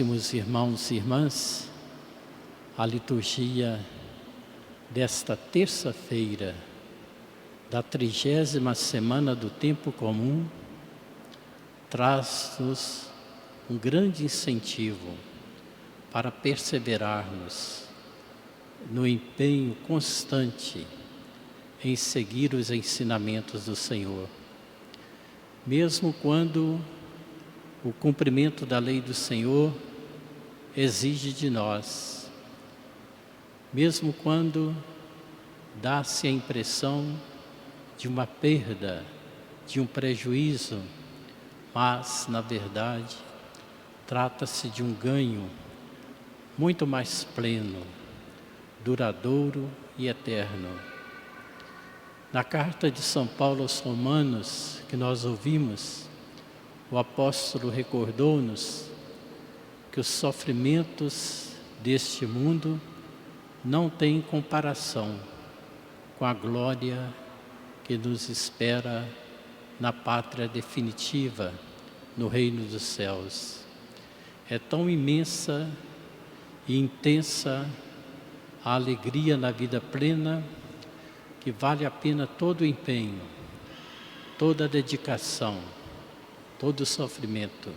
Caríssimos irmãos e irmãs, a liturgia desta terça-feira da 30ª semana do tempo comum traz-nos um grande incentivo para perseverarmos no empenho constante em seguir os ensinamentos do Senhor. Mesmo quando o cumprimento da lei do Senhor exige de nós, mesmo quando dá-se a impressão de uma perda, de um prejuízo, mas, na verdade, trata-se de um ganho muito mais pleno, duradouro e eterno. Na carta de São Paulo aos Romanos, que nós ouvimos, o apóstolo recordou-nos que os sofrimentos deste mundo não têm comparação com a glória que nos espera na pátria definitiva, no reino dos céus. É tão imensa e intensa a alegria na vida plena que vale a pena todo o empenho, toda a dedicação, todo o sofrimento.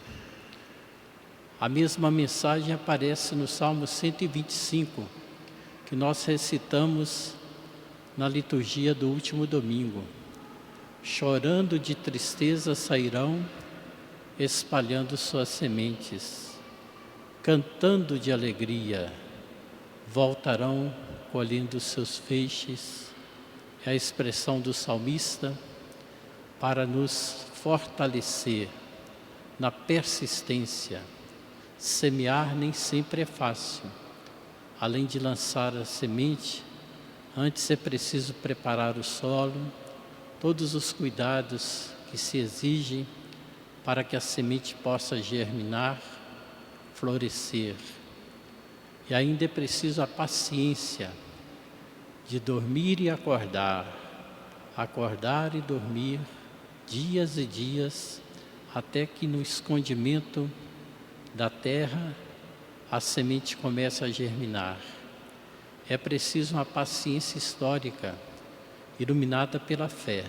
A mesma mensagem aparece no Salmo 125, que nós recitamos na liturgia do último domingo. Chorando de tristeza sairão, espalhando suas sementes. Cantando de alegria, voltarão colhendo seus feixes. É a expressão do salmista para nos fortalecer na persistência. Semear nem sempre é fácil. Além de lançar a semente, antes é preciso preparar o solo, todos os cuidados que se exigem para que a semente possa germinar, florescer. E ainda é preciso a paciência de dormir e acordar e dormir, dias e dias, até que no escondimento da terra a semente comece a germinar. É preciso uma paciência histórica, iluminada pela fé.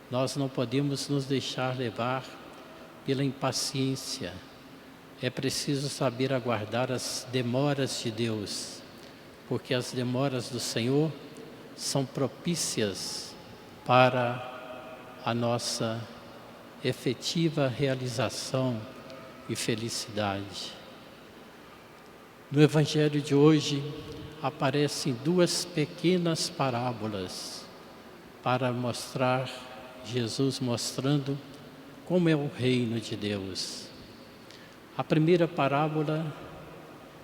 Nós não podemos nos deixar levar pela impaciência. É preciso saber aguardar as demoras de Deus, porque as demoras do Senhor são propícias para a nossa efetiva realização e felicidade. No Evangelho de hoje aparecem duas pequenas parábolas para mostrar, Jesus mostrando como é o reino de Deus. A primeira parábola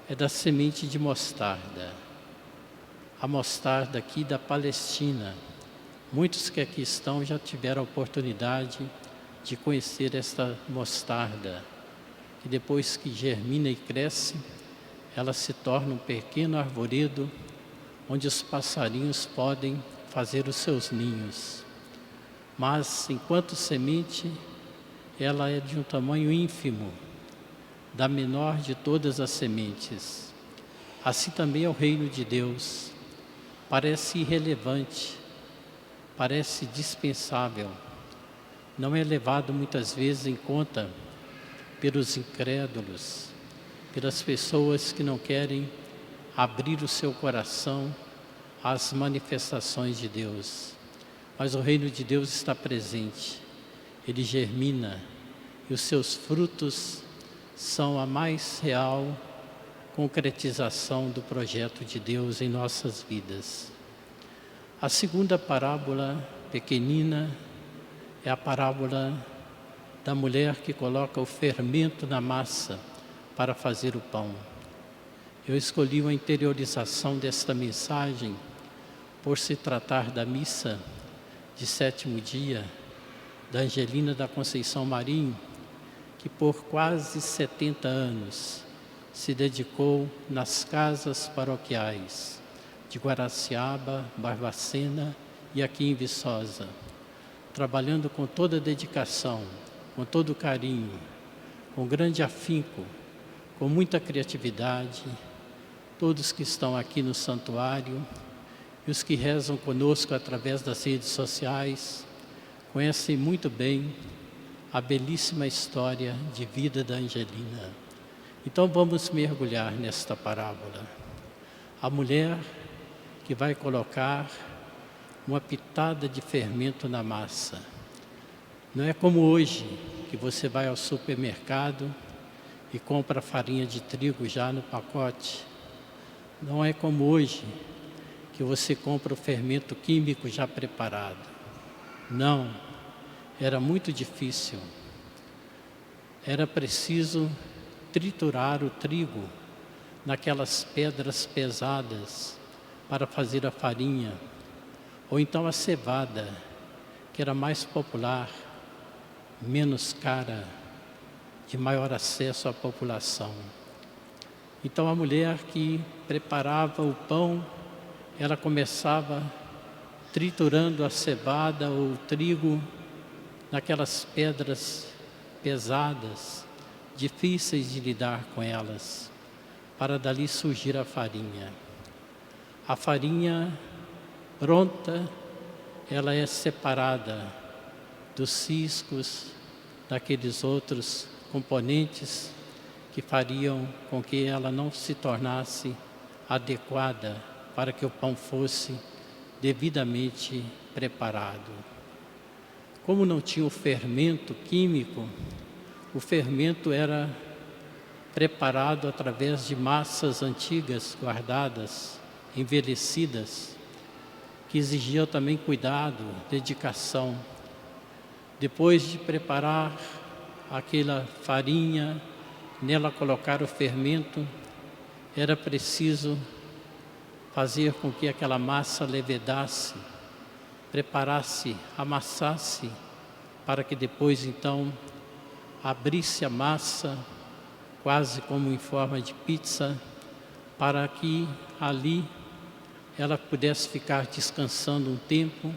é da semente de mostarda. A mostarda aqui da Palestina. Muitos que aqui estão já tiveram a oportunidade de conhecer esta mostarda, que depois que germina e cresce, ela se torna um pequeno arvoredo onde os passarinhos podem fazer os seus ninhos. Mas, enquanto semente, ela é de um tamanho ínfimo, da menor de todas as sementes. Assim também é o reino de Deus. Parece irrelevante, parece dispensável. Não é levado muitas vezes em conta pelos incrédulos, pelas pessoas que não querem abrir o seu coração às manifestações de Deus. Mas o reino de Deus está presente, ele germina e os seus frutos são a mais real concretização do projeto de Deus em nossas vidas. A segunda parábola, pequenina, é a parábola da mulher que coloca o fermento na massa para fazer o pão. Eu escolhi uma interiorização desta mensagem por se tratar da missa de 7º dia da Angelina da Conceição Marinho, que por quase 70 anos se dedicou nas casas paroquiais de Guaraciaba, Barbacena e aqui em Viçosa, trabalhando com toda dedicação, com todo carinho, com grande afinco, com muita criatividade, todos que estão aqui no santuário e os que rezam conosco através das redes sociais, conhecem muito bem a belíssima história de vida da Angelina. Então vamos mergulhar nesta parábola. A mulher que vai colocar uma pitada de fermento na massa. Não é como hoje, que você vai ao supermercado e compra farinha de trigo já no pacote. Não é como hoje, que você compra o fermento químico já preparado. Não, era muito difícil. Era preciso triturar o trigo naquelas pedras pesadas para fazer a farinha, ou então a cevada, que era mais popular, menos cara, de maior acesso à população. Então a mulher que preparava o pão, ela começava triturando a cevada ou o trigo naquelas pedras pesadas, difíceis de lidar com elas, para dali surgir a farinha. A farinha pronta, ela é separada dos ciscos, daqueles outros componentes que fariam com que ela não se tornasse adequada para que o pão fosse devidamente preparado. Como não tinha o fermento químico, o fermento era preparado através de massas antigas, guardadas, envelhecidas, que exigiam também cuidado, dedicação. Depois de preparar aquela farinha, nela colocar o fermento, era preciso fazer com que aquela massa levedasse, preparasse, amassasse, para que depois então abrisse a massa, quase como em forma de pizza, para que ali ela pudesse ficar descansando um tempo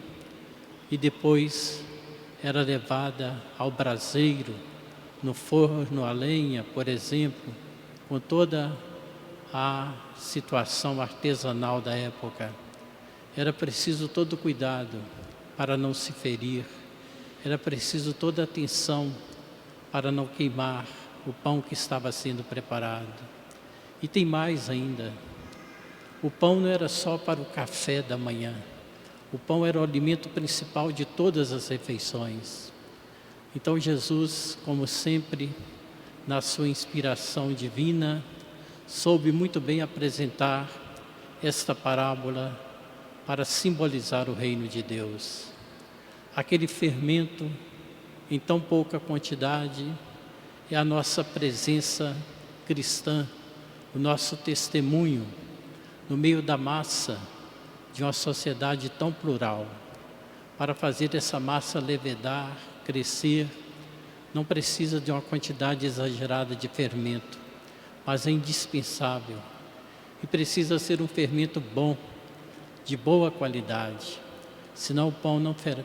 e depois era levada ao braseiro, no forno a lenha, por exemplo, com toda a situação artesanal da época. Era preciso todo cuidado para não se ferir, era preciso toda atenção para não queimar o pão que estava sendo preparado. E tem mais ainda, o pão não era só para o café da manhã, o pão era o alimento principal de todas as refeições. Então Jesus, como sempre, na sua inspiração divina, soube muito bem apresentar esta parábola para simbolizar o reino de Deus. Aquele fermento, em tão pouca quantidade, é a nossa presença cristã, o nosso testemunho no meio da massa de uma sociedade tão plural. Para fazer essa massa levedar, crescer, não precisa de uma quantidade exagerada de fermento, mas é indispensável. E precisa ser um fermento bom, de boa qualidade, senão o pão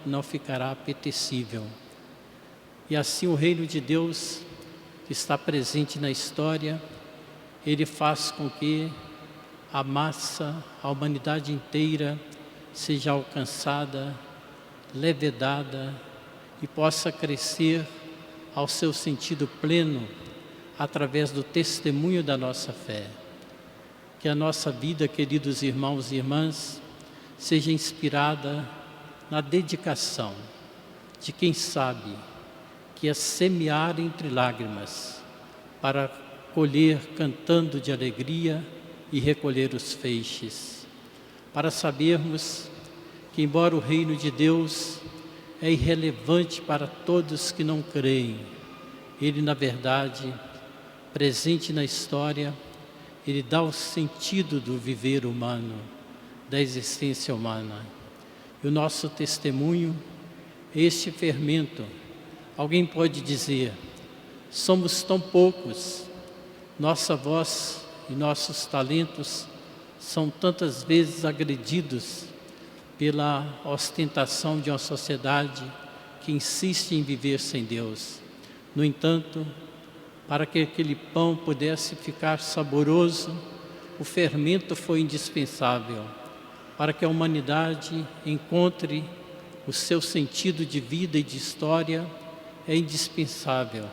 não ficará apetecível. E assim o reino de Deus, que está presente na história, ele faz com que a massa, a humanidade inteira, seja alcançada, levedada e possa crescer ao seu sentido pleno através do testemunho da nossa fé. Que a nossa vida, queridos irmãos e irmãs, seja inspirada na dedicação de quem sabe que é semear entre lágrimas para colher cantando de alegria e recolher os feixes. Para sabermos que, embora o reino de Deus é irrelevante para todos que não creem, ele, na verdade, presente na história, ele dá o sentido do viver humano, da existência humana. E o nosso testemunho, este fermento, alguém pode dizer, somos tão poucos, nossa voz e nossos talentos são tantas vezes agredidos pela ostentação de uma sociedade que insiste em viver sem Deus. No entanto, para que aquele pão pudesse ficar saboroso, o fermento foi indispensável. Para que a humanidade encontre o seu sentido de vida e de história, é indispensável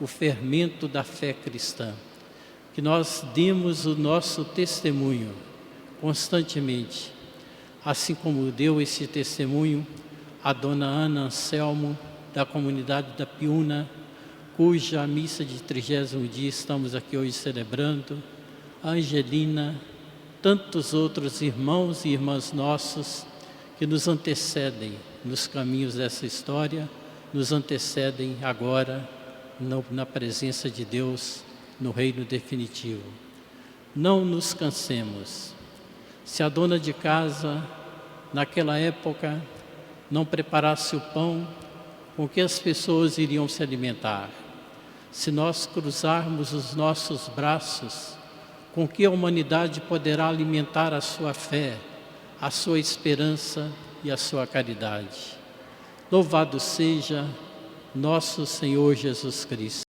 o fermento da fé cristã. Que nós demos o nosso testemunho constantemente, assim como deu esse testemunho a dona Ana Anselmo, da comunidade da Piúna, cuja missa de 30º dia estamos aqui hoje celebrando, a Angelina, tantos outros irmãos e irmãs nossos que nos antecedem nos caminhos dessa história, nos antecedem agora na presença de Deus, no reino definitivo. Não nos cansemos. Se a dona de casa, naquela época, não preparasse o pão, com que as pessoas iriam se alimentar? Se nós cruzarmos os nossos braços, com que a humanidade poderá alimentar a sua fé, a sua esperança e a sua caridade? Louvado seja nosso Senhor Jesus Cristo.